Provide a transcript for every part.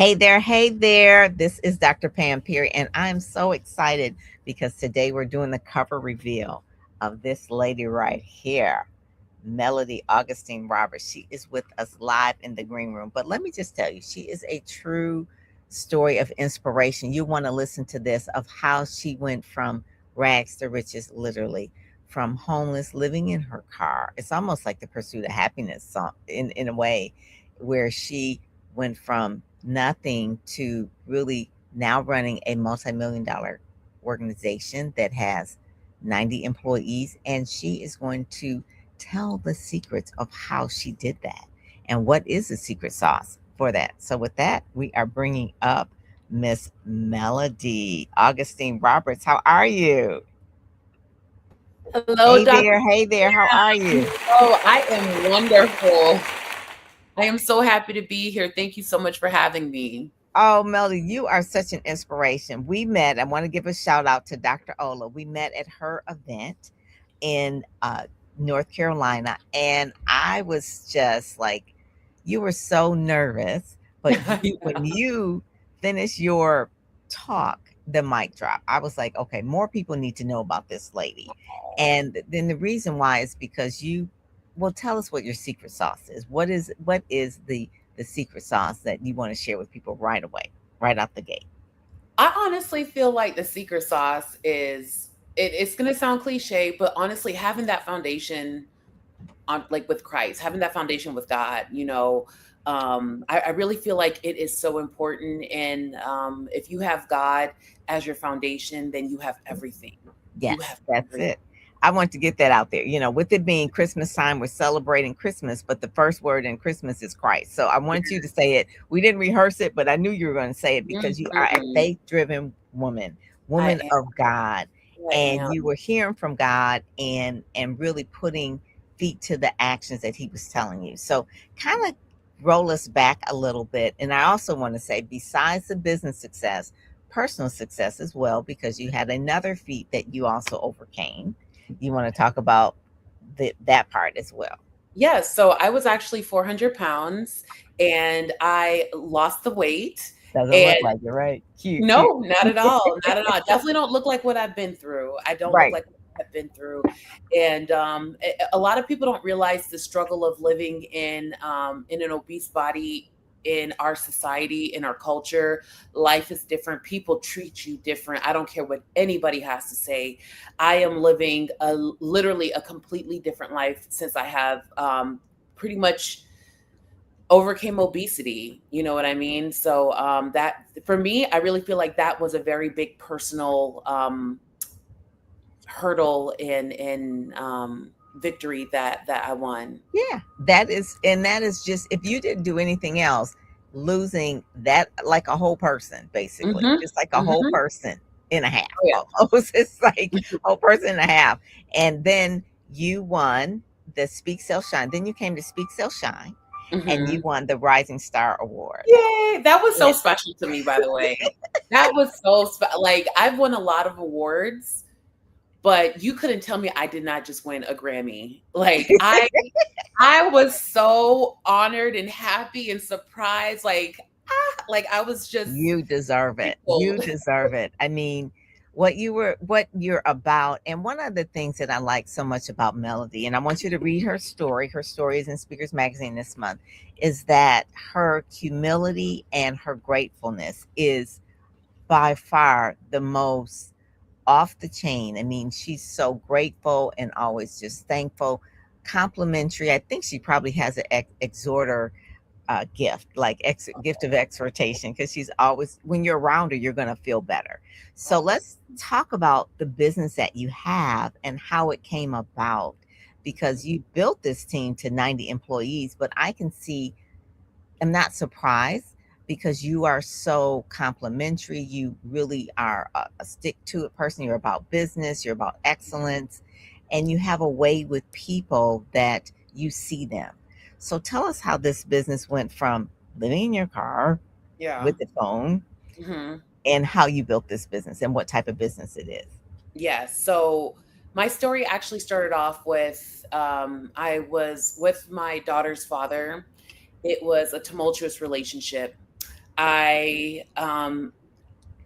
Hey there. This is Dr. Pam Perry, and I'm so excited because today we're doing the cover reveal of this lady right here, Melody Augustine Roberts. She is with us live in the green room. But let me just tell you, she is a true story of inspiration. You want to listen to this of how she went from rags to riches, literally, from homeless, living in her car. It's almost like the pursuit of happiness in a way, where she went from nothing to really now running a multi-million dollar organization that has 90 employees. And she is going to tell the secrets of how she did that and what is the secret sauce for that. So, with that, we are bringing up Miss Melody Augustine Roberts. How are you? Hello, Dr. Hey there, how are you? Oh, I am wonderful. I am so happy to be here. Thank you so much for having me. Oh, Melody, you are such an inspiration. We met, I want to give a shout out to Dr. Ola. We met at her event in North Carolina, and I was just like, you were so nervous, but when you finished your talk, the mic drop. I was like, okay, more people need to know about this lady. And then the reason why is because you well tell us what your secret sauce is. What is the secret sauce that you want to share with people right away, right out the gate? I honestly feel like the secret sauce is it's going to sound cliche, but honestly, having that foundation on like with Christ, having that foundation with God, I really feel like it is so important. And if you have God as your foundation, then you have everything. You Yes, have that's everything. it. I want to get that out there. With it being Christmas time, we're celebrating Christmas, but the first word in Christmas is Christ. So I want you to say it. We didn't rehearse it, but I knew you were going to say it because you are a Mhm. faith driven woman, I woman am. of God. I And am. you were hearing from God and really putting feet to the actions that he was telling you. So kind of roll us back a little bit. And I also want to say, besides the business success, personal success as well, because you had another feat that you also overcame. You want to talk about that part as well. Yes, so I was actually 400 pounds and I lost the weight. Doesn't And look like it, right? Cute. no, not at all. Not at all. Definitely don't look like what I've been through. I don't look Right. like what I've been through. And a lot of people don't realize the struggle of living in an obese body in our society, in our culture. Life is different. People treat you different. I don't care what anybody has to say. I am living literally a completely different life since I have pretty much overcame obesity. You know what I mean? So that for me, I really feel like that was a very big personal hurdle in victory that I won. Yeah, that is just, if you didn't do anything else, losing that like a whole person, basically, Hmm. just like a whole Hmm. person in a half, Oh yeah. almost. It's like a whole person in a half. And then you won the Speak Sell Shine. Then you came to Speak Sell Shine, and you Hmm. won the Rising Star Award. Yay! That was so Yeah. special to me, by the way. That was so like I've won a lot of awards, but you couldn't tell me I did not just win a Grammy. Like I was so honored and happy and surprised. Like I was just You deserve it. grateful. You deserve it. I mean, what you're about, and one of the things that I like so much about Melody, and I want you to read her story. Her story is in Speakers Magazine this month, is that her humility and her gratefulness is by far the most off the chain. I mean, she's so grateful and always just thankful, complimentary. I think she probably has an exhorter gift, like gift of exhortation, because she's always, when you're around her, you're going to feel better. So let's talk about the business that you have and how it came about, because you built this team to 90 employees. But I can see, I'm not surprised, because you are so complimentary. You really are a stick to it person. You're about business, you're about excellence, and you have a way with people that you see them. So tell us how this business went from living in your car Yeah. with the phone, Hmm. and how you built this business and what type of business it is. Yes. So my story actually started off with I was with my daughter's father. It was a tumultuous relationship. I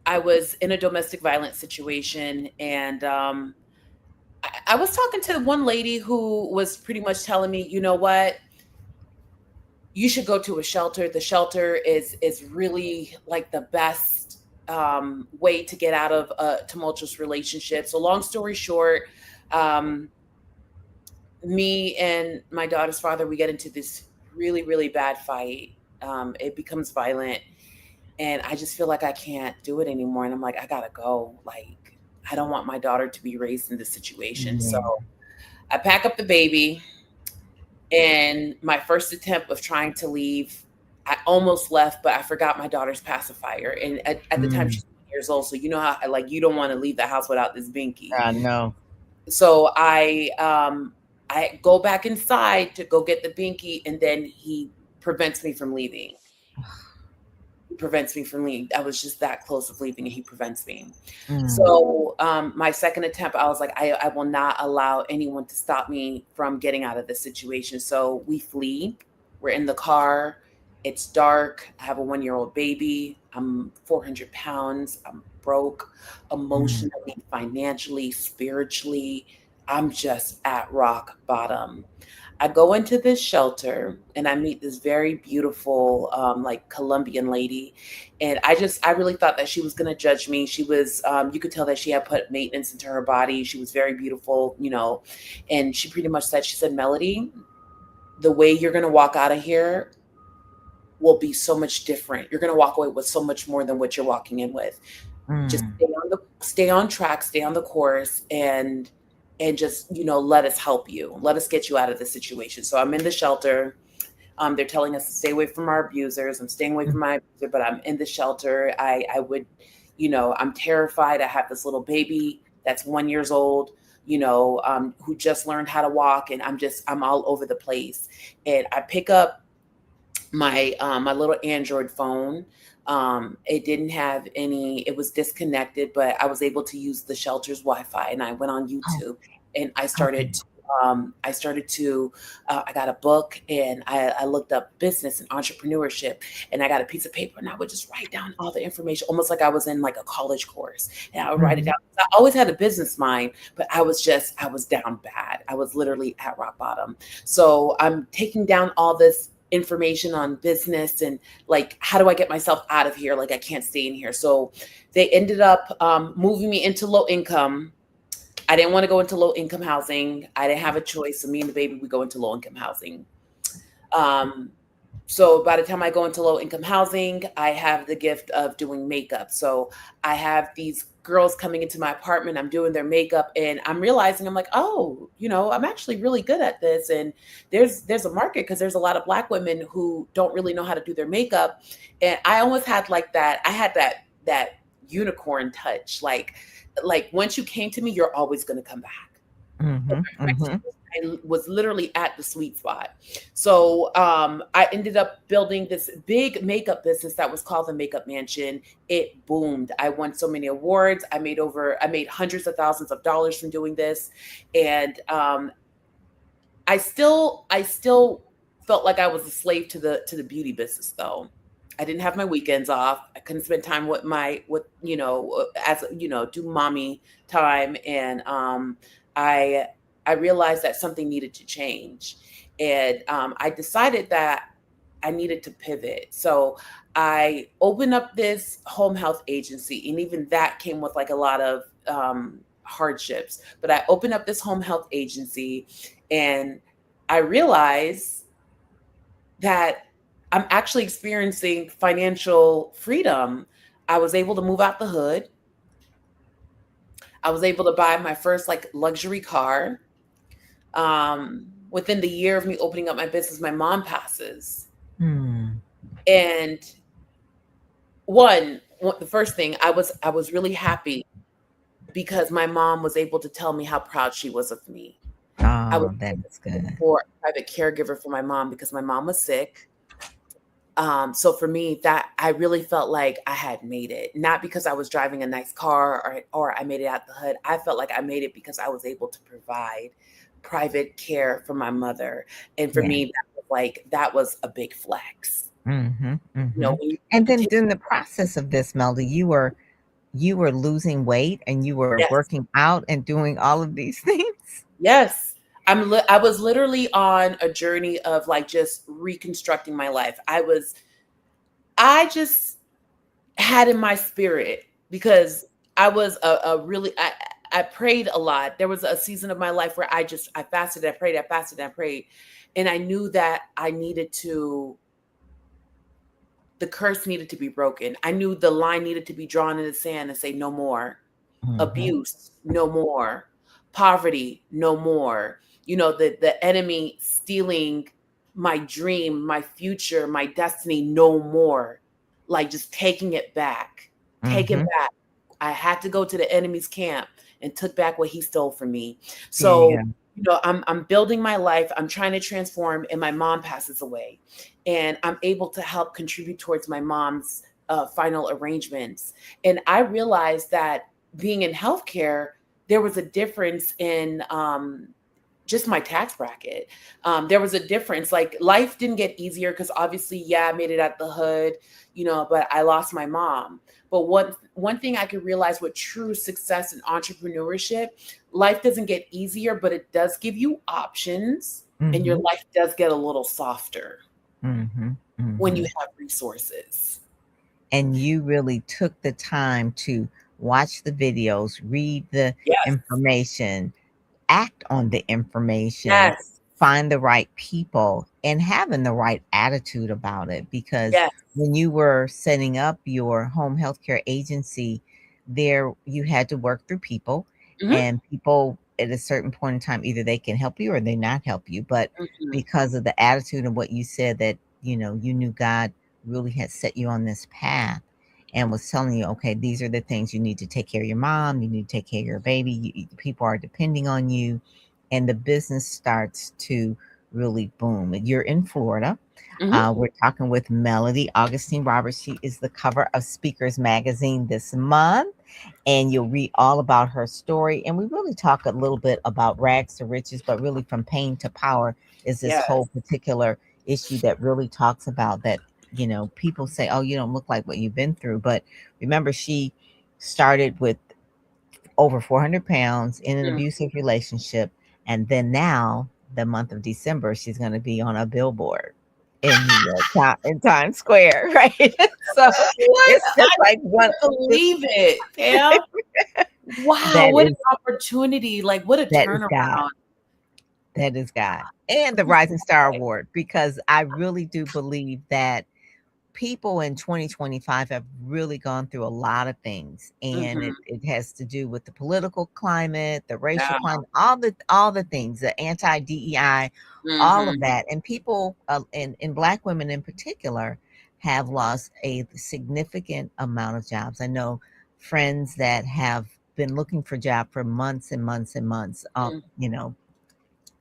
I was in a domestic violence situation, and I was talking to one lady who was pretty much telling me, you know what, you should go to a shelter. The shelter is really like the best way to get out of a tumultuous relationship. So long story short, um, me and my daughter's father, we get into this really, really bad fight. It becomes violent, and I just feel like I can't do it anymore. And I'm like, I gotta go. Like, I don't want my daughter to be raised in this situation. So Yeah. I pack up the baby, and my first attempt of trying to leave, I almost left, but I forgot my daughter's pacifier. And at the time, Mm. she's 1 years old, so you know how like you don't want to leave the house without this binky. I know. So I go back inside to go get the binky, and then he prevents me from leaving. He prevents me from leaving. I was just that close of leaving, and he prevents me. Mm. So my second attempt, I was like, I will not allow anyone to stop me from getting out of this situation. So we flee. We're in the car. It's dark. I have a 1 year old baby. I'm 400 pounds. I'm broke Mm. emotionally, financially, spiritually. I'm just at rock bottom. I go into this shelter, and I meet this very beautiful, like Colombian lady. And I really thought that she was going to judge me. She was, you could tell that she had put maintenance into her body. She was very beautiful, you know, and she pretty much said, she said, Melody, the way you're going to walk out of here will be so much different. You're going to walk away with so much more than what you're walking in with. Just Mm. stay on track, stay on the course, and just, you know, let us help you. Let us get you out of the situation. So I'm in the shelter. They're telling us to stay away from our abusers. I'm staying away Mm. from my abuser, but I'm in the shelter. I would, you know, I'm terrified. I have this little baby that's 1 years old, you know, who just learned how to walk, and I'm all over the place. And I pick up my little Android phone. It didn't have any, it was disconnected, but I was able to use the shelter's Wi-Fi, and I went on Oh, YouTube, and okay. I started to I got a book, and I looked up business and entrepreneurship, and I got a piece of paper, and I would just write down all the information, almost like I was in like a college course, and I would write it Mhm. down. I always had a business mind, but I was down bad. I was literally at rock bottom. So I'm taking down all this information on business, and like, how do I get myself out of here? Like, I can't stay in here. So they ended up moving me into low income. I didn't want to go into low income housing. I didn't have a choice. So me and the baby, we go into low income housing. Um, so by the time I go into low income housing, I have the gift of doing makeup. So I have these girls coming into my apartment. I'm doing their makeup, and I'm realizing, I'm like, oh, you know, I'm actually really good at this. And there's a market, because there's a lot of Black women who don't really know how to do their makeup. And I almost had like that. I had that unicorn touch. Like once you came to me, you're always going to come back. Mhm. Mhm. I was literally at the sweet spot. So I ended up building this big makeup business that was called the Makeup Mansion. It boomed. I won so many awards. I made hundreds of thousands of dollars from doing this. And I still felt like I was a slave to the beauty business though. I didn't have my weekends off. I couldn't spend time with you know, as you know, do mommy time. And I I realized that something needed to change. And I decided that I needed to pivot. So I opened up this home health agency, and even that came with like a lot of hardships. But I opened up this home health agency, and I realized that I'm actually experiencing financial freedom. I was able to move out the hood. I was able to buy my first like luxury car. Within the year of me opening up my business, my mom passes. Mm. And the first thing, I was really happy because my mom was able to tell me how proud she was of me. I was Oh, that able is to look good. for a private caregiver for my mom because my mom was sick. So for me, that I really felt like I had made it, not because I was driving a nice car, or I made it out the hood. I felt like I made it because I was able to provide private care for my mother. And for Yeah. me, that was a big flex. Mhm, You know, mhm. when And you then take, during the process of this, Melda, you were losing weight and you were yes, working out and doing all of these things? yes. I was literally on a journey of like just reconstructing my life. I just had in my spirit because I was a really I prayed a lot. There was a season of my life where I fasted, I prayed, I fasted, I prayed. And I knew that I needed to the curse needed to be broken. I knew the line needed to be drawn in the sand and say no more. Mhm, Abuse, no more. Poverty, no more. You know, the enemy stealing my dream, my future, my destiny, no more. Like just taking it back. Take it mhm. back. I had to go to the enemy's camp and took back what he stole from me. There you So, go. you know, I'm building my life. I'm trying to transform, and my mom passes away, and I'm able to help contribute towards my mom's final arrangements. And I realized that being in healthcare, there was a difference in just my tax bracket. There was a difference. Like life didn't get easier because obviously, yeah, I made it out the hood, you know, but I lost my mom. But one thing I could realize with true success in entrepreneurship, life doesn't get easier, but it does give you options, and your Mhm, life does get a little softer mhm, when you mhm. have resources. And you really took the time to watch the videos, read the Yes, information, act on the information, yes, find the right people, and having the right attitude about it. Because yes. when you were setting up your home healthcare agency, there you had to work through people, Hmm. and people at a certain point in time, either they can help you or they not help you. But Hmm. because of the attitude and what you said, that you knew God really had set you on this path and was telling you, okay, these are the things you need to take care of your mom, you need to take care of your baby, people are depending on you, and the business starts to really boom. You're in Florida. Hmm. We're talking with Melody Augustine Roberts. She is the cover of Speakers Magazine this month, and you'll read all about her story. And we really talk a little bit about rags to riches, but really from pain to power is this whole Yes. particular issue that really talks about that. People say, oh, you don't look like what you've been through. But remember, she started with over 400 pounds in an Mhm. abusive relationship. And then now, the month of December, she's going to be on a billboard in New York, in Times Square, right? So What? it's just I like one, can't just believe it, Pam. Wow, that what an is opportunity. Like, what a that is God. turnaround. That is God. And the Rising Star Award, because I really do believe that people in 2025 have really gone through a lot of things, and Mhm. it has to do with the political climate, the racial Yeah. climate, all the things, the anti-DEI, all of Mhm. that. And people, and black women in particular, have lost a significant amount of jobs. I know friends that have been looking for job for months and months and months, Mm.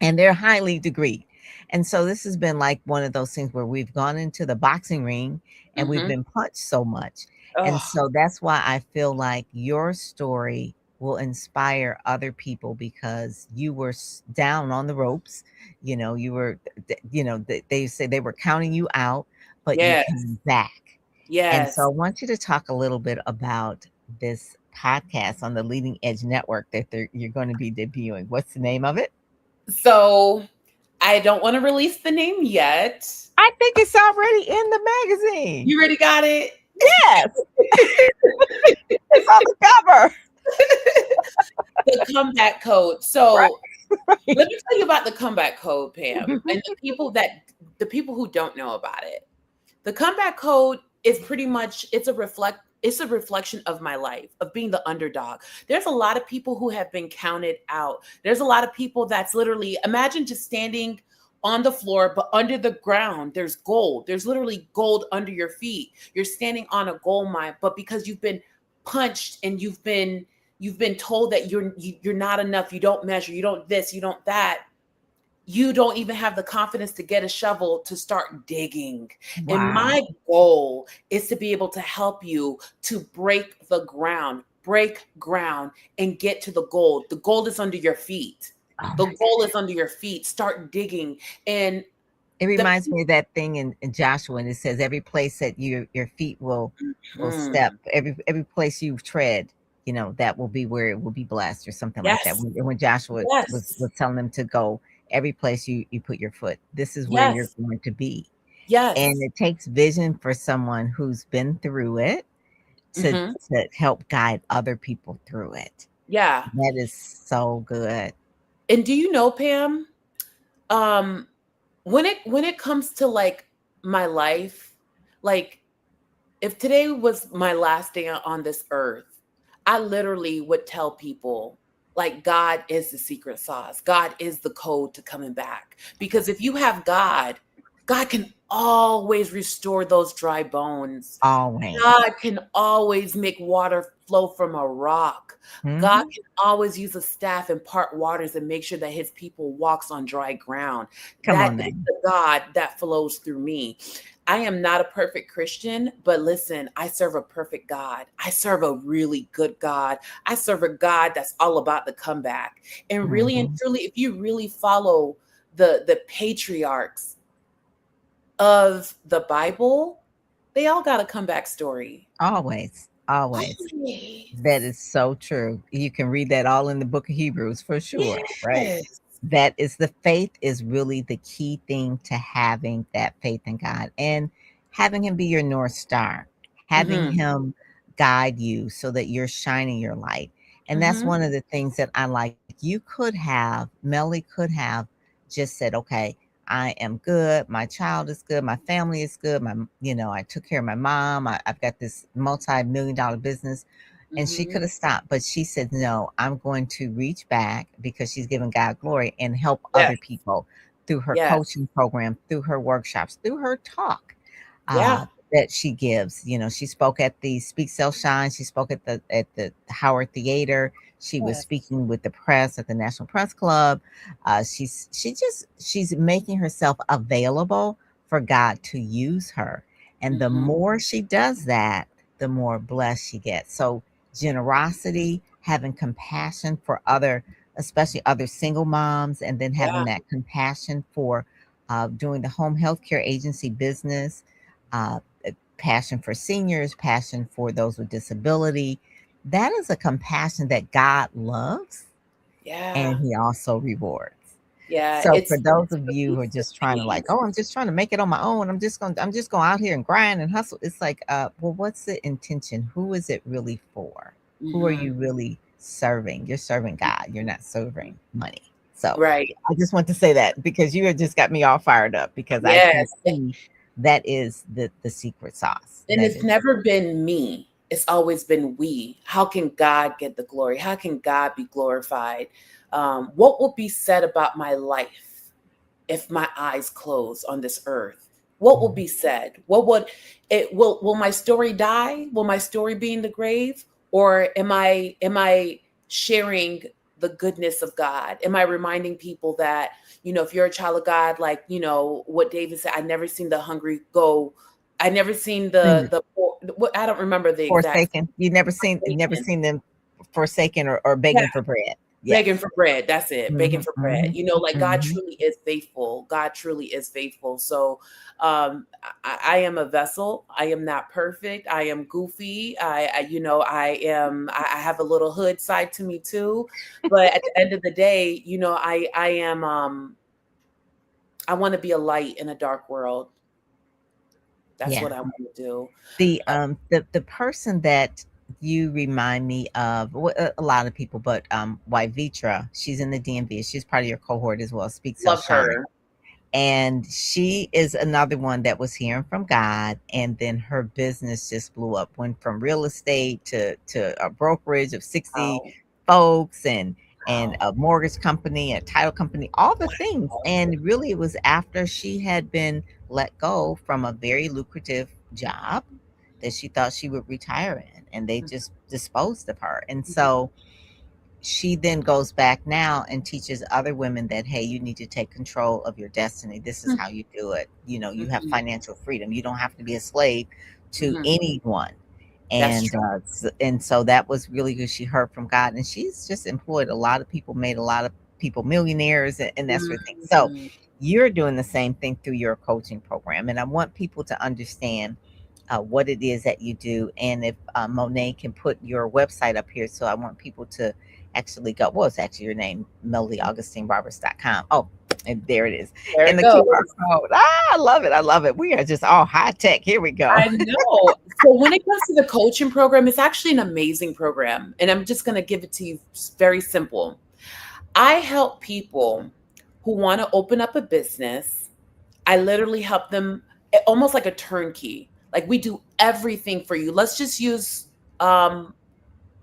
and they're highly degreed. And so this has been like one of those things where we've gone into the boxing ring and we've Mhm. been punched so much. And Oh, so that's why I feel like your story will inspire other people, because you were down on the ropes. You were, they say they were counting you out, but you yes. came back. And so Yes. I want you to talk a little bit about this podcast on the Leading Edge Network that you're going to be debuting. What's the name of it? So, I don't wanna release the name yet. I think it's already in the magazine. You already got it? Yes, it's on the cover. The comeback code. Right, So, right. let me tell you about the comeback code, Pam, Mhm, and the people who don't know about it. The comeback code is pretty much it's a reflection of my life, of being the underdog. There's a lot of people who have been counted out. There's a lot of people that's literally, imagine just standing on the floor, but under the ground there's gold. There's literally gold under your feet. You're standing on a gold mine, but because you've been punched and you've been told that you're not enough, you don't measure, you don't this, you don't that, you don't even have the confidence to get a shovel to start digging. And wow. my goal is to be able to help you to break ground, and get to the gold. The gold is under your feet. Oh The my goal is under your feet. Start digging. And It The reminds me of that thing in Joshua, and it says, "Every place that your feet will step, Mhm. every place you tread, that will be where it will be blessed," or something like that. Yes. When Joshua was Yes. telling them to go, every place you put your foot, this is where you're Yes. going to be. And Yes. it takes vision for someone who's been through it to Mhm. to help guide other people through it. Yeah. That is so good. And do you know, Pam, um, when it comes to, like, my life, like, if today was my last day on this earth, I literally would tell people, like, God is the secret sauce. God is the code to coming back. Because if you have God, God can always restore those dry bones. Always. God can always make water flow from a rock. God Mhm. can always use a staff and part waters and make sure that his people walks on dry ground. Come That on now. is the God that flows through me. I am not a perfect Christian, but listen, I serve a perfect God. I serve a really good God. I serve a God that's all about the comeback. And really and Mhm. truly, if you really follow the patriarchs of the Bible, they all got a comeback story. Always, always. That Always. is so true. You can read that all in the book of Hebrews for sure, right? Yes. That is the faith is really the key thing to having that faith in God and having him be your North Star, having Mhm. him guide you so that you're shining your light. And that's Mhm. one of the things that I like. You could have, Melly could have just said, okay, I am good. My child is good. My family is good. I took care of my mom. I've got this multi-million dollar business. And she Mhm. could have stopped, but she said, no, I'm going to reach back because she's giving God glory and help other Yes. people through her Yes. coaching program, through her workshops, through her talk Yeah. that she gives. She spoke at the Speak Sell Shine. She spoke at the Howard Theater. She was Yes. speaking with the press at the National Press Club. She's making herself available for God to use her. And the Mhm. more she does that, the more blessed she gets. So generosity, having compassion for especially other single moms, and then having Yeah. that compassion for doing the home health care agency business, uh, passion for seniors, passion for those with disability. That is a compassion that God loves and Yeah. he also rewards. Yeah. So for those It's of the you who are least of just trying to like, these. oh, I'm just trying to make it on my own. I'm just going out here and grind and hustle. It's like, well, what's the intention? Who is it really for? Who are Mhm. you really serving? You're serving God. You're not serving money. So Right. I just want to say that because you have just got me all fired up because I can Yes. see that is the secret sauce. And That it's is never been me. It's always been we. How can God get the glory? How can God be glorified? What will be said about my life if my eyes close on this earth? What will mm, be said? What would it will my story die? Will my story be in the grave? Or am I sharing the goodness of God? Am I reminding people that, if you're a child of God, like, what David said, I never seen the hungry go, I never seen the poor, I don't remember the exact forsaken. You never statement. seen them forsaken or begging for bread. Begging Yes. for bread. That's it. Begging Mhm, for bread. mhm, Like, God mhm. truly is faithful. God truly is faithful. So, I am a vessel. I am not perfect. I am goofy. I have a little hood side to me too. But at the end of the day, I am, I want to be a light in a dark world. That's Yeah. what I want to do. The person that you remind me of, a lot of people, but Vitra, she's in the DMV. She's part of your cohort as well. Speak Sell Love Shine. her. And she is another one that was hearing from God, and then her business just blew up. Went from real estate to a brokerage of 60 Wow. folks, and Wow. a mortgage company, a title company, all the things. And really, it was after she had been let go from a very lucrative job that she thought she would retire in, and they just disposed of her. And so she then goes back now and teaches other women that, hey, you need to take control of your destiny. This is how you do it. You have Mhm. financial freedom. You don't have to be a slave to Mhm. anyone. That's And true. and so that was really good. She heard from God, and she's just employed a lot of people, made a lot of people millionaires, and that sort of thing. So Mhm. you're doing the same thing through your coaching program. And I want people to understand what it is that you do. And if Monet can put your website up here, so I want people to actually go. Well, it's actually your name, MelodyAugustineRoberts.com. Oh, and there it is. There And it the QR goes. code. Ah, I love it. I love it. We are just all high tech. Here we go. I know. So when it comes to the coaching program, it's actually an amazing program. And I'm just going to give it to you very simple. I help people who want to open up a business. I literally help them almost like a turnkey. Like we do everything for you. Let's just use a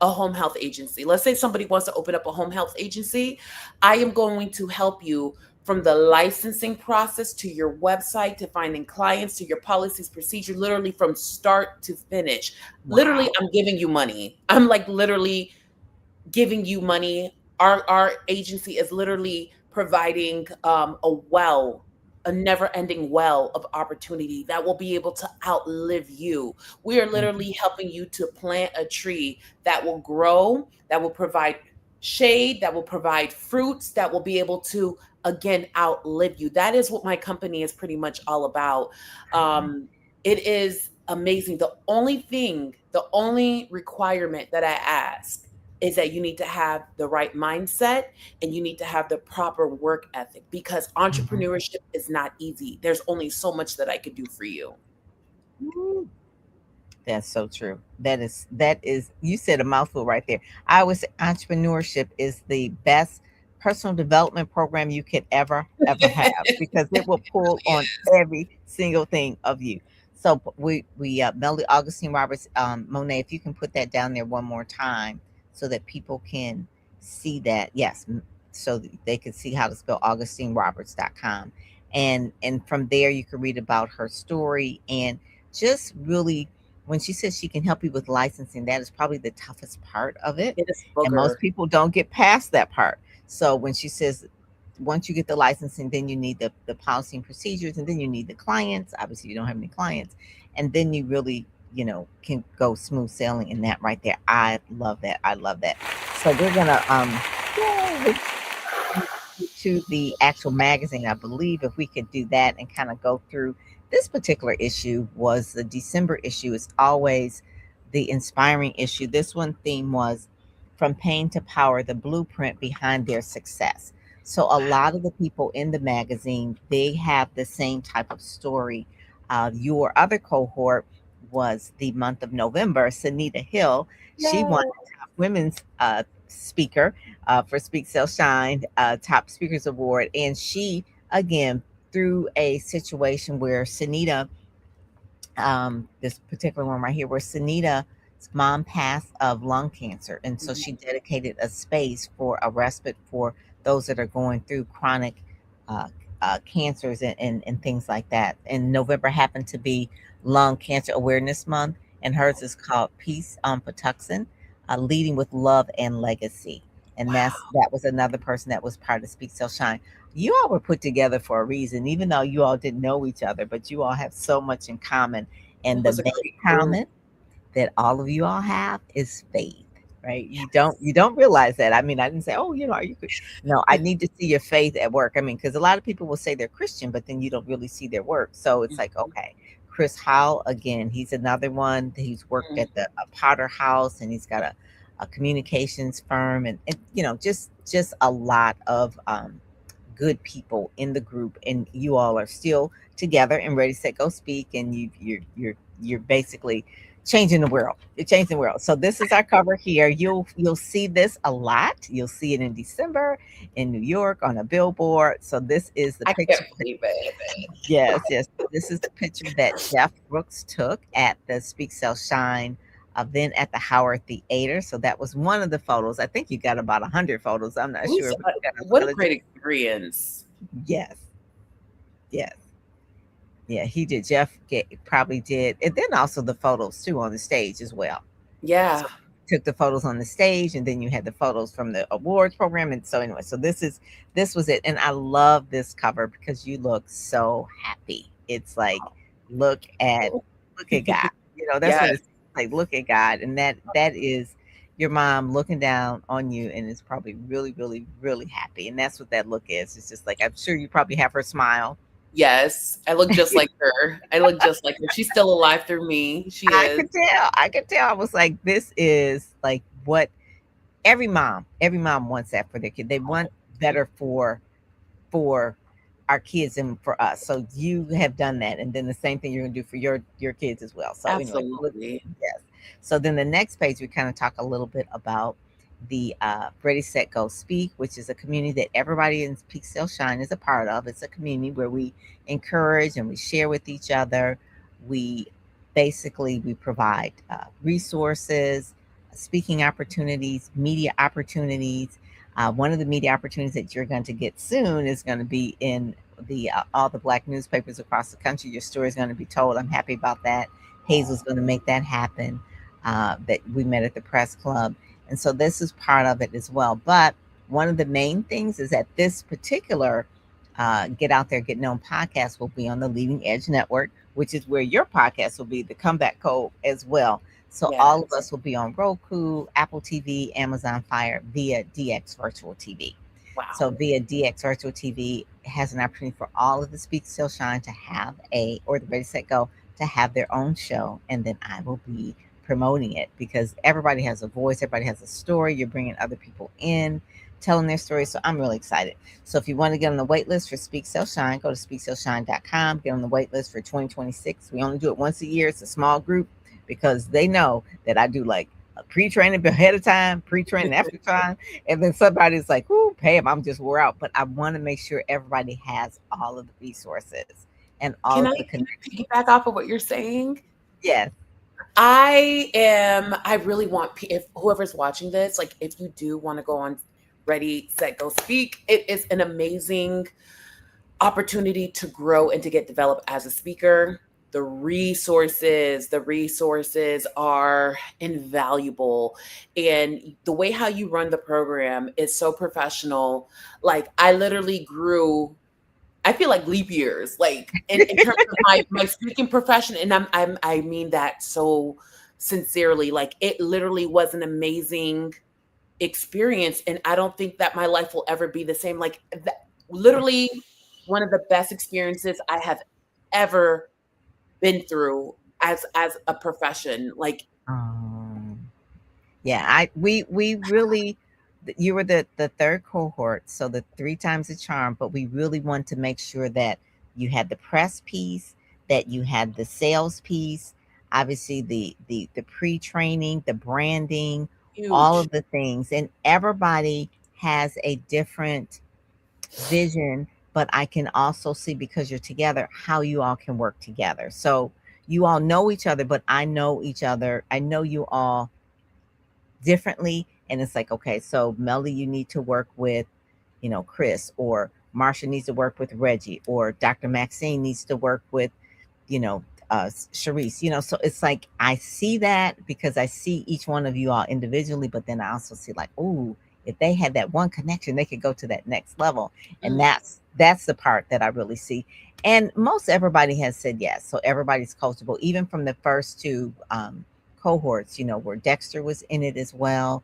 home health agency. Let's say somebody wants to open up a home health agency. I am going to help you from the licensing process to your website to finding clients to your policies, procedure, literally from start to finish. Literally, Wow. I'm giving you money. I'm like literally giving you money. Our agency is literally providing a never-ending well of opportunity that will be able to outlive you. We are Mhm. literally helping you to plant a tree that will grow, that will provide shade, that will provide fruits, that will be able to again outlive you. That is what my company is pretty much all about. Um, it is amazing. The only requirement that I ask is that you need to have the right mindset and you need to have the proper work ethic because Mhm. entrepreneurship is not easy. There's only so much that I could do for you. Mhm. That's so true. That is you said a mouthful right there. I would say entrepreneurship is the best personal development program you could ever have because it will pull on every single thing of you. So we Melody Augustine Roberts, Monet, if you can put that down there one more time so that people can see that. Yes, so that they can see how to spell AugustineRoberts.com. And from there you can read about her story and just really when she says she can help you with licensing, that is probably the toughest part of it. It is And most booger. people don't get past that part. So when she says, once you get the licensing, then you need the policy and procedures, and then you need the clients. Obviously, you don't have any clients. And then you really, can go smooth sailing in that right there. I love that. I love that. So we're going to, yeah, to the actual magazine. I believe if we could do that and kind of go through this particular issue was the December issue. It's always the inspiring issue. This one theme was from pain to power, the blueprint behind their success. So a lot of the people in the magazine, they have the same type of story. Your other cohort was the month of November, Sunita Hill. She won Yeah. the top women's speaker for Speak Sell Shine Top Speakers Award. And she, again, through a situation where Sunita, this particular one right here, where Sunita's mom passed of lung cancer. And so she dedicated a space for a respite for those that are going through chronic uh, cancers and things like that. And November happened to be Lung Cancer Awareness Month, and hers is called Peace on Patuxent, Leading with Love and Legacy. And Wow. that was another person that was part of Speak Sell Shine. You all were put together for a reason, even though you all didn't know each other, but you all have so much in common. And It the was a main great group. common that all of you all have is faith, right? You don't realize that. I mean, I didn't say, oh, are you? No, I need to see your faith at work. I mean, because a lot of people will say they're Christian, but then you don't really see their work. So it's like, Mhm. okay, Chris Howell again. He's another one. He's worked at the a Potter House, and he's got a communications firm, and just a lot of good people in the group, and you all are still together and ready, set, go, speak, and you're basically changing the world. You're changing the world. So this is our cover here. You'll see this a lot. You'll see it in December in New York on a billboard. So this is the I can't picture. believe it. Yes, yes. This is the picture that Jeff Brooks took at the Speak Sell Shine event at the Howard Theater. So that was one of the photos. I think you got about 100 photos. I'm not Who's sure, but you got a what a lot of great experience. yes, yes. Yeah, he did. Probably did, and then also the photos too on the stage as well. Yeah. So took the photos on the stage, and then you had the photos from the awards program. And so anyway, so this was it, and I love this cover because you look so happy. It's like look at look at God. That's what Yes. it's like. Look at God, and that is. your mom looking down on you and is probably really, really, really happy. And that's what that look is. It's just like, I'm sure you probably have her smile. Yes, I look just like her. I look just like her. She's still alive through me. She I is. could tell. I could tell. I was like, this is like what every mom wants that for their kid. They want better for our kids and for us. So you have done that, and then the same thing you're gonna do for your kids as well. So anyway, look, Absolutely. yes. So then the next page we kind of talk a little bit about the Ready Set Go Speak, which is a community that everybody in Peak Still Shine is a part of. It's a community where we encourage and we share with each other. We basically we provide resources, speaking opportunities, media opportunities. One of the media opportunities that you're going to get soon is going to be in the all the Black newspapers across the country. Your story is going to be told. I'm happy about that. Hazel's going to make that happen. That we met at the press club, and so this is part of it as well. But one of the main things is that this particular Get Out There, Get Known podcast will be on the Leading Edge Network, which is where your podcast will be, the Comeback Code as well. So all of Yes. us will be on Roku, Apple TV, Amazon Fire via DX Virtual TV. So Wow. via DX Virtual TV has an opportunity for all of the Speak Still Shine to have or the Ready Set Go to have their own show, and then I will be promoting it because everybody has a voice, everybody has a story. You're bringing other people in, telling their stories. So I'm really excited. So if you want to get on the wait list for Speak Still Shine, go to speakstillshine.com. Get on the wait list for 2026. We only do it once a year. It's a small group because they know that I do like a pre-training ahead of time, pre-training after time, and then somebody's like, "Ooh, Pam, I'm just wore out." But I want to make sure everybody has all of the resources and all Can of I the can connections. I piggyback off of what you're saying? Yes. I really want, if whoever's watching this, like if you do want to go on Ready, Set, Go Speak, it is an amazing opportunity to grow and to get developed as a speaker. The resources are invaluable. And the way how you run the program is so professional. Like I literally grew, I feel like leap years, like in terms of my speaking profession, and I mean that so sincerely. Like it literally was an amazing experience, and I don't think that my life will ever be the same. Like literally one of the best experiences I have ever been through as a profession. Like Um, yeah, we really you were the third cohort, so the three times the charm, but we really want to make sure that you had the press piece, that you had the sales piece, obviously the pre-training, the branding, all huge. of the things. And everybody has a different vision, but I can also see because you're together how you all can work together. So you all know each other, but I know each other. I know you all differently. And it's like, okay, so Melly, you need to work with, Chris, or Marsha needs to work with Reggie, or Dr. Maxine needs to work with, you know, Sharice, so it's like I see that because I see each one of you all individually, but then I also see like, ooh, if they had that one connection, they could go to that next level. And Mm, that's the part that I really see. And most everybody has said yes. So everybody's coachable, even from the first two cohorts, where Dexter was in it as well.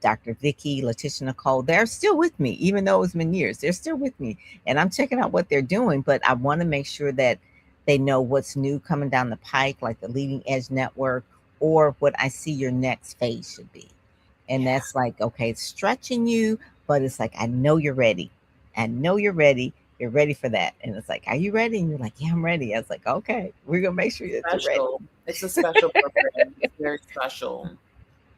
Dr. Vicky, Letitia Nicole, they're still with me, even though it's been years. They're still with me, and I'm checking out what they're doing. But I want to make sure that they know what's new coming down the pike, like the Leading Edge Network, or what I see your next phase should be. And yeah, that's like, okay, it's stretching you, but it's like, I know you're ready. I know you're ready. You're ready for that. And it's like, are you ready? And you're like, yeah, I'm ready. I was like, okay, we're going to make sure that you're ready. special. It's a special program. It's very special.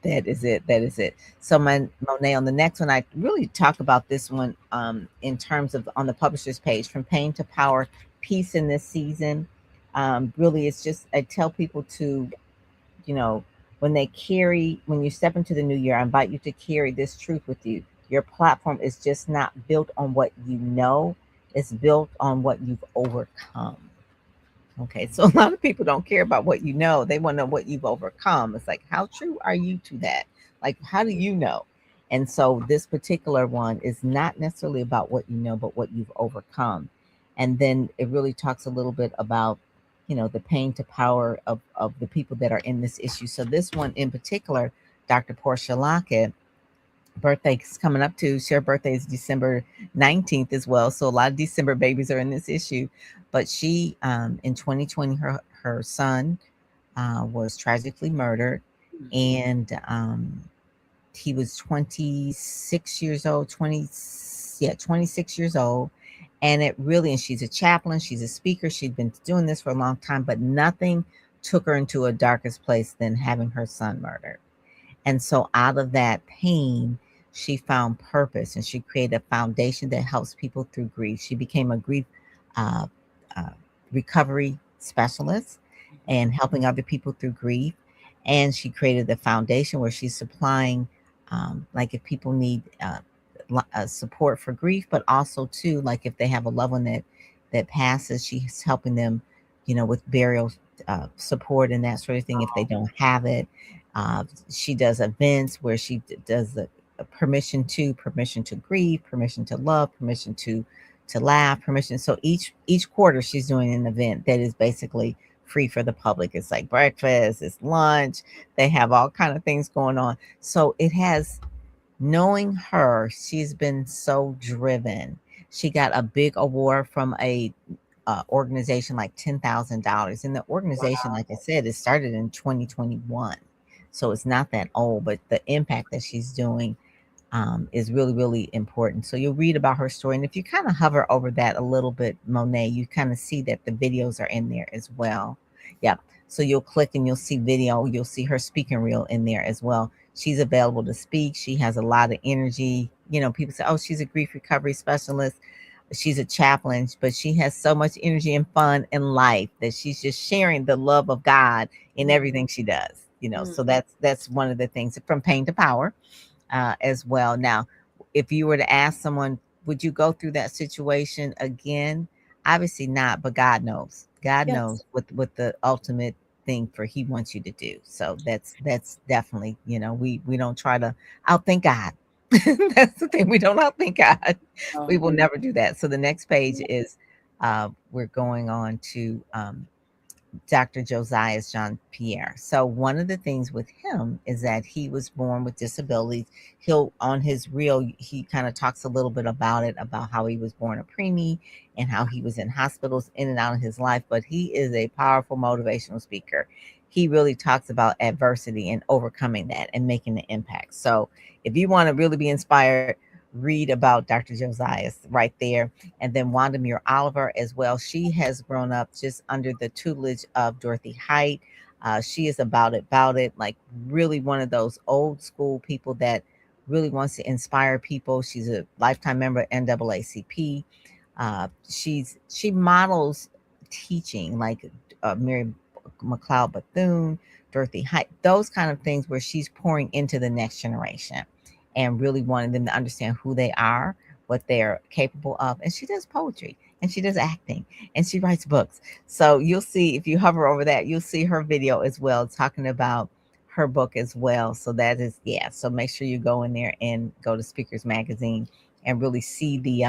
That is it. That is it. So, my Monet, on the next one, I really talk about this one in terms of on the publisher's page, from pain to power, peace in this season. Really, it's just I tell people to, you know, when you step into the new year, I invite you to carry this truth with you. Your platform is just not built on what you know; it's built on what you've overcome. Okay, so a lot of people don't care about what you know. They want to know what you've overcome. It's like, how true are you to that? Like, how do you know? And so this particular one is not necessarily about what you know, but what you've overcome. And then it really talks a little bit about, the pain to power of the people that are in this issue. So this one in particular Dr. Portia Lockett, birthday is coming up too. Her birthday is December 19th as well. So a lot of December babies are in this issue. But she, in 2020, her son was tragically murdered. And he was 26 years old, 20, yeah, 26 years old. And it really, and she's a chaplain, she's a speaker, she'd been doing this for a long time, but nothing took her into a darkest place than having her son murdered. And so, out of that pain, she found purpose and she created a foundation that helps people through grief. She became a grief uh, uh, recovery specialist and helping other people through grief. And she created the foundation where she's supplying, like, if people need support for grief, but also too, like, if they have a loved one that passes, she's helping them, with burial support and that sort of thing if they don't have it. She does events where she does the permission to grieve, permission to love, permission to laugh, permission. So each quarter she's doing an event that is basically free for the public. It's like breakfast, it's lunch. They have all kind of things going on. So it has, knowing her, she's been so driven. She got a big award from a organization, like $10,000. And the organization, Wow. like I said, it started in 2021. So it's not that old, but the impact that she's doing is really, really important. So you'll read about her story. And if you kind of hover over that a little bit, Monet, you kind of see that the videos are in there as well. Yeah. So you'll click and you'll see video. You'll see her speaking reel in there as well. She's available to speak. She has a lot of energy. People say, oh, she's a grief recovery specialist. She's a chaplain, but she has so much energy and fun in life that she's just sharing the love of God in Mm, everything she does. mm. So that's one of the things, from pain to power, as well. Now, if you were to ask someone, would you go through that situation again? Obviously not, but God knows. God Yes. knows what the ultimate thing for He wants you to do. So that's definitely, we don't try to outthink God. That's the thing. We don't outthink God. We Oh, will never do that. So the next page is, we're going on to Dr. Josiah Jean Pierre. So one of the things with him is that he was born with disabilities. He'll, on his reel, he kind of talks a little bit about it, about how he was born a preemie and how he was in hospitals in and out of his life. But he is a powerful motivational speaker. He really talks about adversity and overcoming that and making an impact. So if you want to really be inspired, read about Dr. Josiah right there. And then Wanda Muir Oliver as well. She has grown up just under the tutelage of Dorothy Height. She is about it, like really one of those old school people that really wants to inspire people. She's a lifetime member of NAACP. She models teaching like Mary McLeod Bethune, Dorothy Height, those kind of things where she's pouring into the next generation and really wanting them to understand who they are, what they're capable of. And she does poetry and she does acting and she writes books. So you'll see, if you hover over that, you'll see her video as well, talking about her book as well. So that is, yeah. So make sure you go in there and go to Speakers Magazine and really see the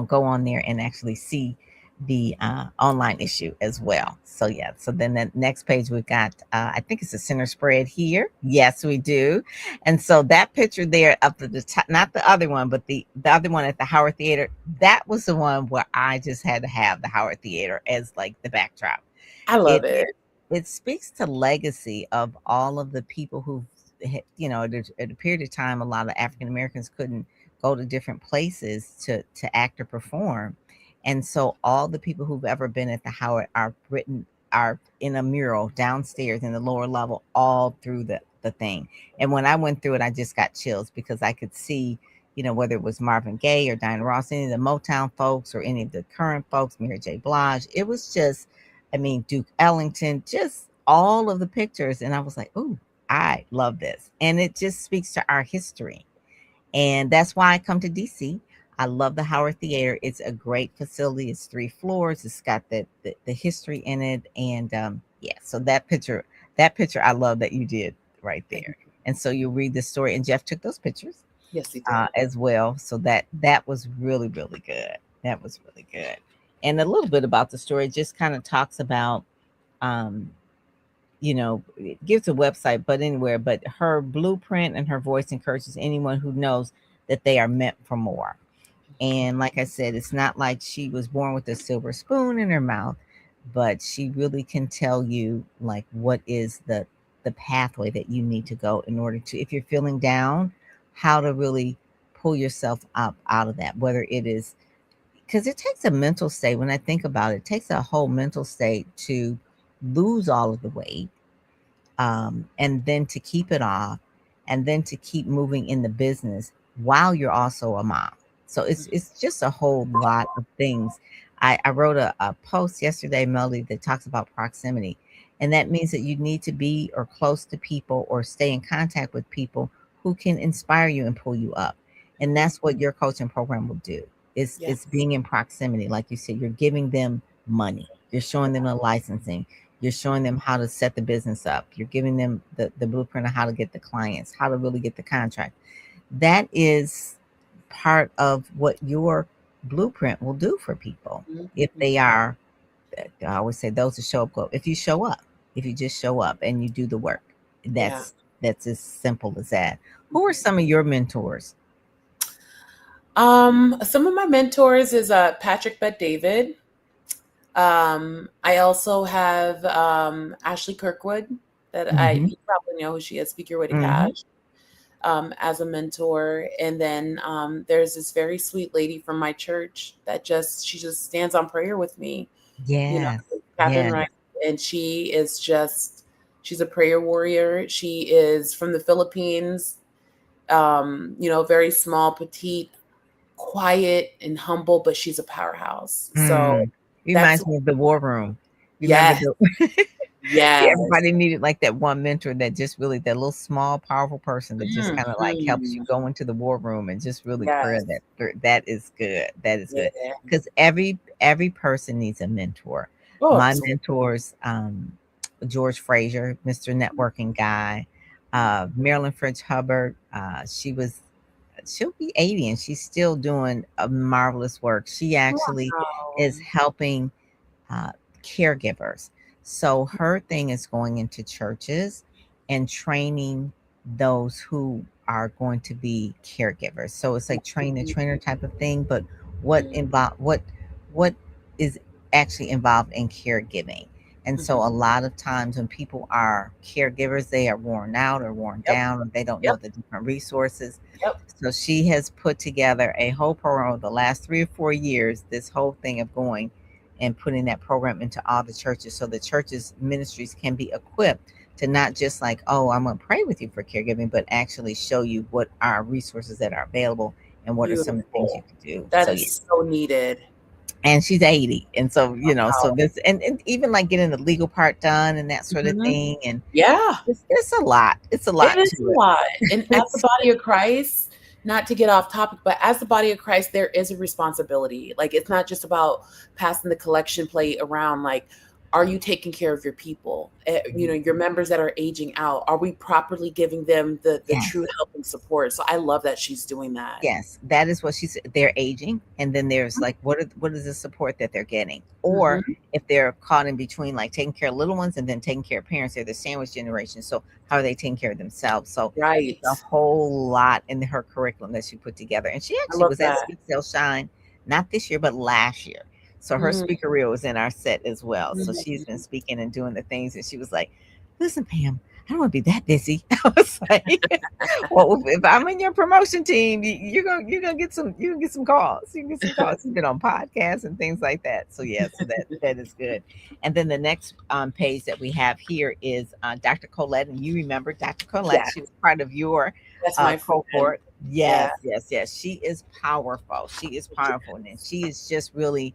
go on there and actually see the online issue as well. So yeah, so then the next page we've got, I think it's a center spread here. Yes, we do. And so that picture there up at the top, not the other one, but the other one at the Howard Theater, that was the one where I just had to have the Howard Theater as like the backdrop. I love It it. it speaks to legacy of all of the people who, at a period of time, a lot of African Americans couldn't go to different places to act or perform, and so all the people who've ever been at the Howard are in a mural downstairs in the lower level all through the thing. And when I went through it, I just got chills because I could see, whether it was Marvin Gaye or Diana Ross, any of the Motown folks or any of the current folks, Mary J. Blige. It was just, I mean, Duke Ellington, just all of the pictures. And I was like, ooh, I love this. And it just speaks to our history. And that's why I come to DC. I love the Howard Theater. It's a great facility. It's 3 floors. It's got the history in it. And yeah, so that picture I love that you did right Thank there. you. And so you'll read the story. And Jeff took those pictures Yes, he did. as well. So that was really, really good. That was really good. And a little bit about the story just kind of talks about um, it gives a website, but anywhere. But her blueprint and her voice encourages anyone who knows that they are meant for more. And like I said, it's not like she was born with a silver spoon in her mouth, but she really can tell you like what is the pathway that you need to go in order to, if you're feeling down, how to really pull yourself up out of that. Whether it is, because it takes a mental state. When I think about it, it takes a whole mental state to lose all of the weight, and then to keep it off, and then to keep moving in the business while you're also a mom. So it's just a whole lot of things. I wrote a post yesterday, Melody, that talks about proximity. And that means that you need to be or close to people or stay in contact with people who can inspire you and pull you up. And that's what your coaching program will do. It's Yes. being in proximity. Like you said, you're giving them money. You're showing them the licensing. You're showing them how to set the business up. You're giving them the blueprint of how to get the clients, how to really get the contract. That is part of what your blueprint will do for people if they are, I always say, those who show up go. If you show up, if you just show up and you do the work, Yeah. that's as simple as that. Who are some of your mentors? Some of my mentors is Patrick Bet David. I also have Ashley Kirkwood, that Mm-hmm. you probably know who she is, Speak Your Way to Mm-hmm. Cash, as a mentor. And then there's this very sweet lady from my church that she just stands on prayer with me, you know, Yes. Catherine Yes. Wright. And she's a prayer warrior. She is from the Philippines, very small, petite, quiet, and humble, but she's a powerhouse. So Mm. that's, Reminds me of the war room. Remember yes, the See, yes. everybody needed like that one mentor that just really, that little small, powerful person that just kind of like helps you Mhm. go into the war room and just really pray Yes. that through. That is good. That is good. Yeah. Because every person needs a mentor. Oh, My absolutely. mentors, George Frazier, Mr. Networking Guy, Marilyn French Hubbard. She'll be 80 and she's still doing a marvelous work. She actually Wow. is helping uh, caregivers. So her thing is going into churches and training those who are going to be caregivers. So it's like train the trainer type of thing, but what is actually involved in caregiving. And so Mhm. a lot of times when people are caregivers, they are worn out or worn Yep. down, or they don't know Yep. the different resources. Yep. So she has put together a whole program over the last 3 or 4 years, this whole thing of going and putting that program into all the churches so the churches ministries can be equipped to not just like, oh, I'm going to pray with you for caregiving, but actually show you what are resources that are available and what are some of the things you Beautiful. can do. That So yeah. is so needed. And she's 80, and so so Wow. this, and even like getting the legal part done and that sort of Mhm. thing. And Yeah. it's a lot, it's a It lot is to a it. lot. And as the body of Christ, not to get off topic, but as the body of Christ, there is a responsibility. Like, it's not just about passing the collection plate around. Like, are you taking care of your people? Your members that are aging out, are we properly giving them the true Yes. help and support? So I love that she's doing that. Yes, that is what she said. They're aging, and then there's like, what is the support that they're getting? Or Mhm. if they're caught in between, like taking care of little ones and then taking care of parents, they're the sandwich generation. So how are they taking care of themselves? So it's Right. a whole lot in her curriculum that she put together. And she I actually love was at that. Speak Sell Shine, not this year, but last year. So her Mhm. speaker reel was in our set as well. So she's been Mhm. speaking and doing the things, and she was like, "Listen, Pam, I don't want to be that busy." I was like, well, if I'm in your promotion team, you're gonna get some calls. You can get some calls. You've been on podcasts and things like that. So yeah, so that is good. And then the next page that we have here is Dr. Colette, and you remember Dr. Colette? Yes, She was part of your that's my friend. cohort. Yeah. Yes, yes, yes. She is powerful. She is powerful, and she is just really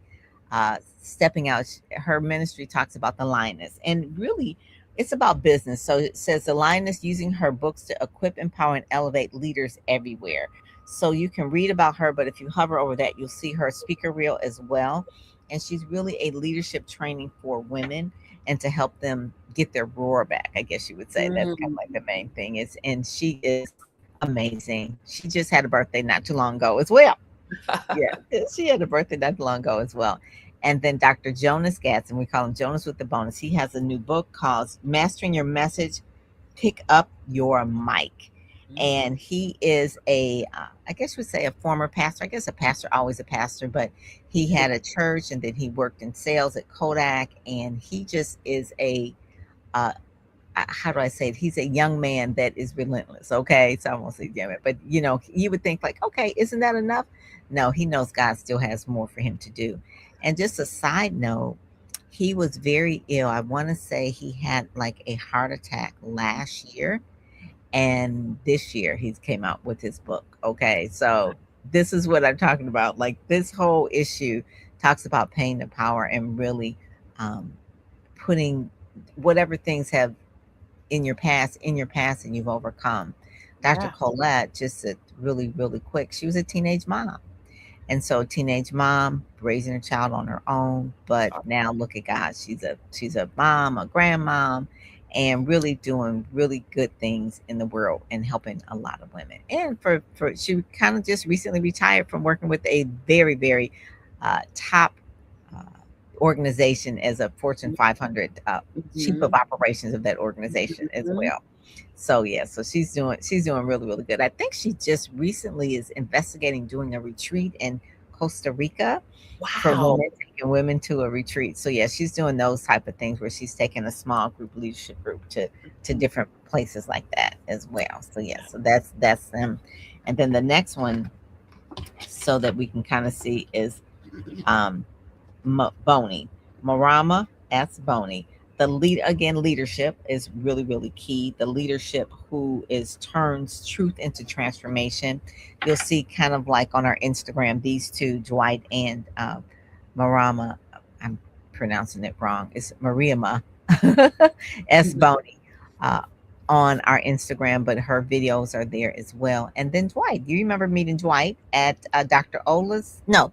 stepping out. Her ministry talks about the lioness, and really it's about business. So it says the lioness using her books to equip, empower, and elevate leaders everywhere. So you can read about her, but if you hover over that, you'll see her speaker reel as well. And she's really a leadership training for women and to help them get their roar back. I guess you would say that's kind of Mhm. like the main thing. And she is amazing. She just had a birthday not too long ago as well. Yeah, she had a birthday not too long ago as well. And then Dr. Jonas Gatson, we call him Jonas with the bonus. He has a new book called Mastering Your Message, Pick Up Your Mic. Mm. And he is I guess we say a former pastor. I guess a pastor, always a pastor, but he had a church and then he worked in sales at Kodak. And he just is uh, how do I say it? He's a young man that is relentless. Okay. So I won't say young man, but you would think like, okay, isn't that enough? No, he knows God still has more for him to do. And just a side note, he was very ill. I want to say he had like a heart attack last year, and this year he's came out with his book. Okay. So this is what I'm talking about. Like this whole issue talks about paying the power and really um, putting whatever things have in your past and you've overcome. Dr. Yeah. Colette, just really, really quick, she was a teenage mom. And so teenage mom raising a child on her own, but now look at God. She's a mom, a grandmom, and really doing really good things in the world and helping a lot of women. And for she kind of just recently retired from working with a very, very top uh, organization as a Fortune 500 chief of Mm-hmm. operations of that organization as Hmm. well. So yeah, so she's doing really, really good. I think she just recently is investigating doing a retreat in Costa Rica for Wow. women, taking women to a retreat. So yeah, she's doing those type of things where she's taking a small group leadership group to different places like that as well. So yeah, so that's them. And then the next one, so that we can kind of see, is um Boney, Marama S. Boney. The lead again, leadership is really, really key. The leadership who is turns truth into transformation. You'll see kind of like on our Instagram, these two, Dwight and Marama. I'm pronouncing it wrong. It's Mariama S. Mhm. Boney uh, on our Instagram, but her videos are there as well. And then Dwight, you remember meeting Dwight at Dr. Ola's? No,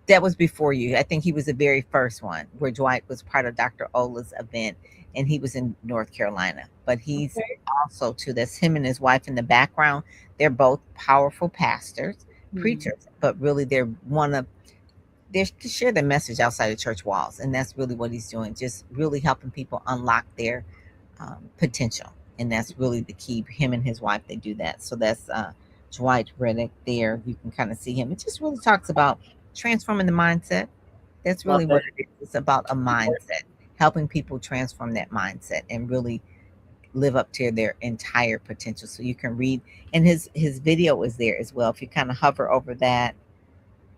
that was before you. I think he was the very first one where Dwight was part of Dr. Ola's event, and he was in North Carolina. But he's Okay. also too. That's him and his wife in the background. They're both powerful pastors, Mhm. preachers, but really they're one of they share their message outside of church walls, and that's really what he's doing. Just really helping people unlock their potential, and that's really the key. Him and his wife, they do that. So that's Dwight Reddick there. You can kind of see him. It just really talks about transforming the mindset. That's Love really what it. it is. It's about a mindset, helping people transform that mindset and really live up to their entire potential. So you can read, and his video is there as well. If you kind of hover over that,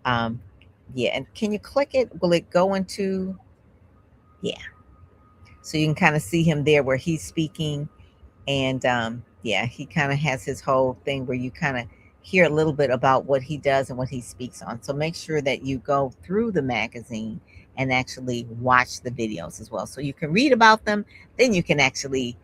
um, yeah. And can you click it? Will it go into? Yeah. So you can kind of see him there where he's speaking. And yeah, he kind of has his whole thing where you kind of hear a little bit about what he does and what he speaks on. So make sure that you go through the magazine and actually watch the videos as well. So you can read about them, then you can actually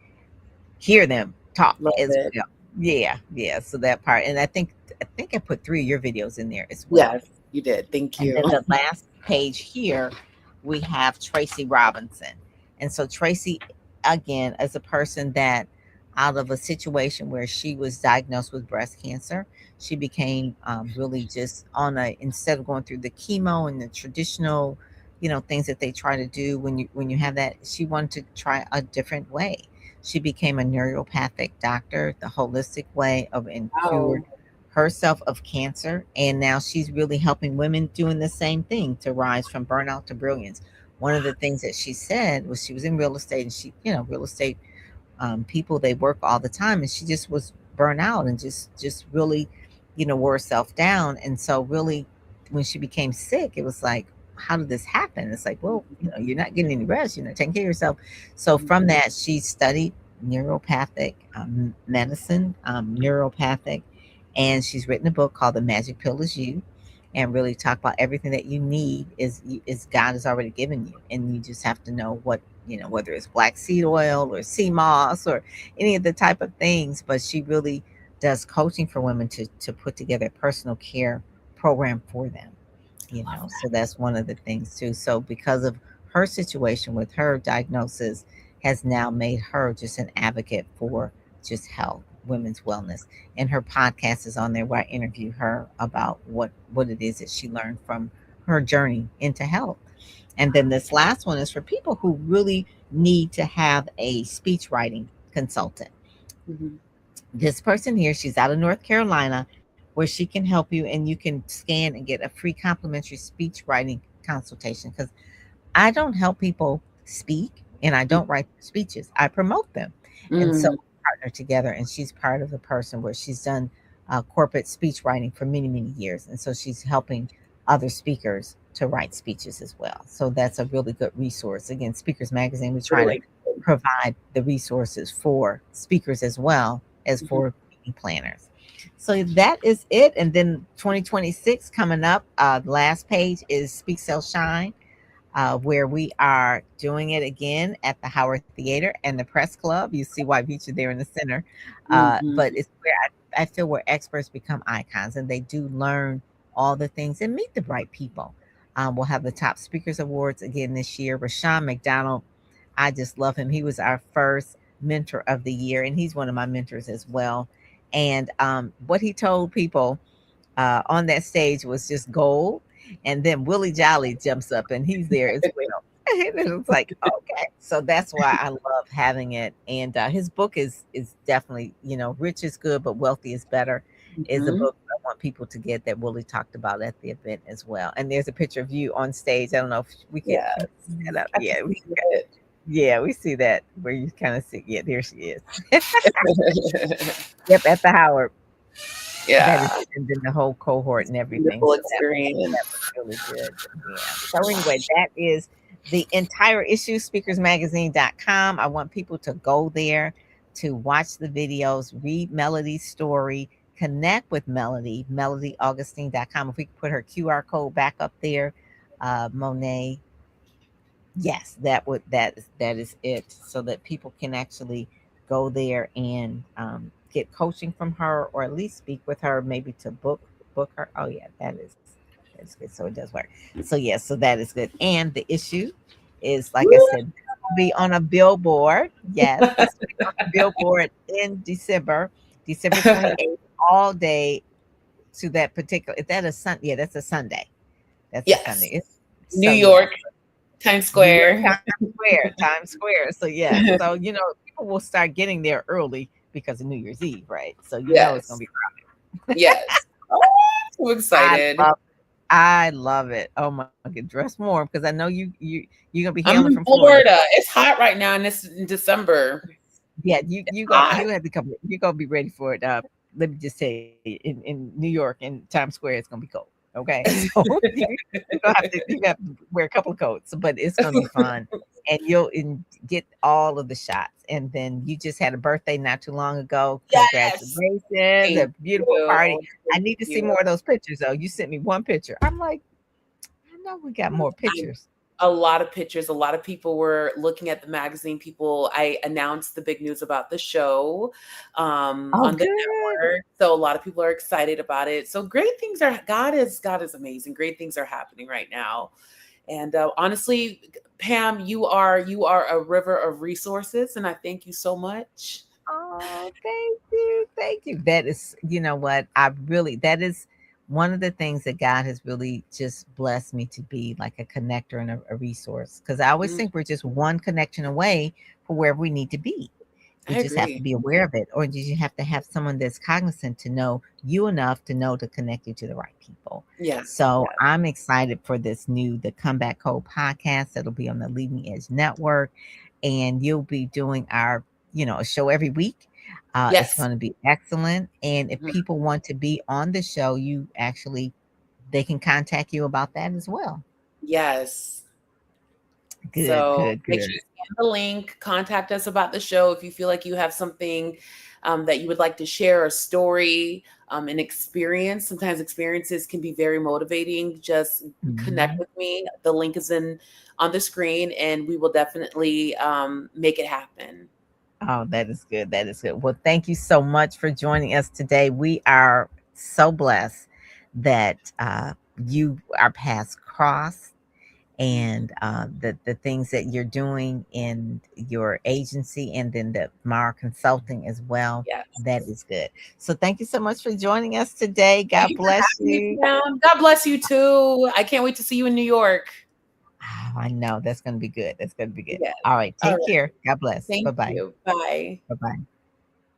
hear them talk Love as it. well. Yeah, yeah. So that part, and I think I put three of your videos in there as well. Yes, you did. Thank And you. then the last page here, we have Tracy Robinson. And so Tracy, again, is a person that out of a situation where she was diagnosed with breast cancer, she became really just on a, instead of going through the chemo and the traditional, things that they try to do when you have that, she wanted to try a different way. She became a neuropathic doctor, the holistic way of, and cured Wow. herself of cancer, and now she's really helping women doing the same thing to rise from burnout to brilliance. One of the things that she said was she was in real estate, and real estate people, they work all the time, and she just was burnt out and just really wore herself down. And so really when she became sick, it was like, how did this happen? It's like, well, you're not getting any rest, you're not taking care of yourself. So Mhm. from that, she studied neuropathic medicine, neuropathic, and she's written a book called The Magic Pill Is You, and really talk about everything that you need is God has already given you, and you just have to know what, whether it's black seed oil or sea moss or any of the type of things. But she really does coaching for women to put together a personal care program for them. Love So that's one of the things too. So because of her situation with her diagnosis, has now made her just an advocate for just health, women's wellness. And her podcast is on there where I interview her about what it is that she learned from her journey into health. And then this last one is for people who really need to have a speech writing consultant. Mhm. This person here, she's out of North Carolina, where she can help you and you can scan and get a free complimentary speech writing consultation. Because I don't help people speak and I don't write speeches. I promote them. And so Mm. we partner together and she's part of the person where she's done corporate speech writing for many, many years. And so she's helping other speakers to write speeches as well. So that's a really good resource. Again, Speakers Magazine, we try to Really? provide the resources for speakers as well as Mhm. for meeting planners. So that is it. And then 2026 coming up, the last page is Speak Sell Shine, where we are doing it again at the Howard Theater and the Press Club. You see White Beach there in the center. But Mhm. it's where I feel where experts become icons and they do learn all the things and meet the right people. We'll have the Top Speakers Awards again this year. Rashawn McDonald, I just love him. He was our first mentor of the year, and he's one of my mentors as well. And what he told people on that stage was just gold. And then Willie Jolly jumps up and he's there as well. And it's like, okay. So that's why I love having it. And his book is definitely, rich is good, but wealthy is better. Is a Mhm. book I want people to get that Willie talked about at the event as well. And there's a picture of you on stage. I don't know if we could Yes. can we see that up. I can see it. Yeah, we see that where you kind of see. Yeah, there she is. Yep, at the Howard. That is Yeah. it, and then the whole cohort and everything, Wonderful so that experience. was really good, yeah. So anyway, that is the entire issue, speakersmagazine.com. I want people to go there to watch the videos, read Melody's story, connect with Melody, melodyaugustine.com. If we could put her QR code back up there, Monet. Yes, that is it, so that people can actually go there and get coaching from her, or at least speak with her, maybe to book her. Oh yeah, that's good. So it does work. So yeah, so that is good. And the issue is, like I Woo! said, be on a billboard. Yes, this will be on the billboard in December 28th, all day to that particular. Is that a Sun? Yeah, that's a Sunday. That's a Sunday. Yes. New So yeah, York, Times New York Square. Times Square. So yeah, so people will start getting there early because of New Year's Eve, right? So it's gonna Yes. be. Yes. Oh, so I excited. love, I love it. Oh my god, dress warm because I know you're gonna be hailing I'm from in Florida. Florida. It's hot right now and it's in December. Yeah, you Hot. have to come. You're gonna be ready for it. Let me just tell you, in New York and Times Square, it's gonna be cold. Okay, so you have to wear a couple of coats, but it's gonna be fun, and get all of the shots. And then you just had a birthday not too long ago. Yes. Congratulations, a Thank beautiful party. you. I Thank need to see you. more of those pictures though. You sent me one picture. I'm like, I know we got more I pictures. a lot of pictures. A lot of people were looking at the magazine. I announced the big news about the show Oh, on the good. network. So a lot of people are excited about it. So great things are God is amazing. Great things are happening right now. And honestly, Pam, you are a river of resources, and I thank you so much. Oh, thank you. Thank you. That is, you know what? That is one of the things that God has really just blessed me to be, like a connector and a resource. Because I always Mm, think we're just one connection away for where we need to be. We I just have to agree. be aware of it, or you have to have someone that's cognizant to know you enough to know to connect you to the right people. Yeah. So Yeah. I'm excited for the Comeback Code podcast that'll be on the Leading Edge Network, and you'll be doing a show every week. It's Yes. going to be excellent, and if Mhm. people want to be on the show, they can contact you about that as well. Yes. Good, So good, make good. sure you scan the link, contact us about the show if you feel like you have something that you would like to share, a story, an experience. Sometimes experiences can be very motivating. Just connect Mhm. with me. The link is in on the screen, and we will definitely make it happen. Oh, that is good. That is good. Well, thank you so much for joining us today. We are so blessed that our paths cross, and the things that you're doing in your agency, and then the Mara Consulting as well. Yes. That is good. So, thank you so much for joining us today. Thank God you for bless having me, you. Pam. God bless you too. I can't wait to see you in New York. Oh, I know. That's gonna be good. That's gonna be good. Yes. All right. All Take right. care. God bless. Thank Bye-bye. you. Bye. Bye-bye.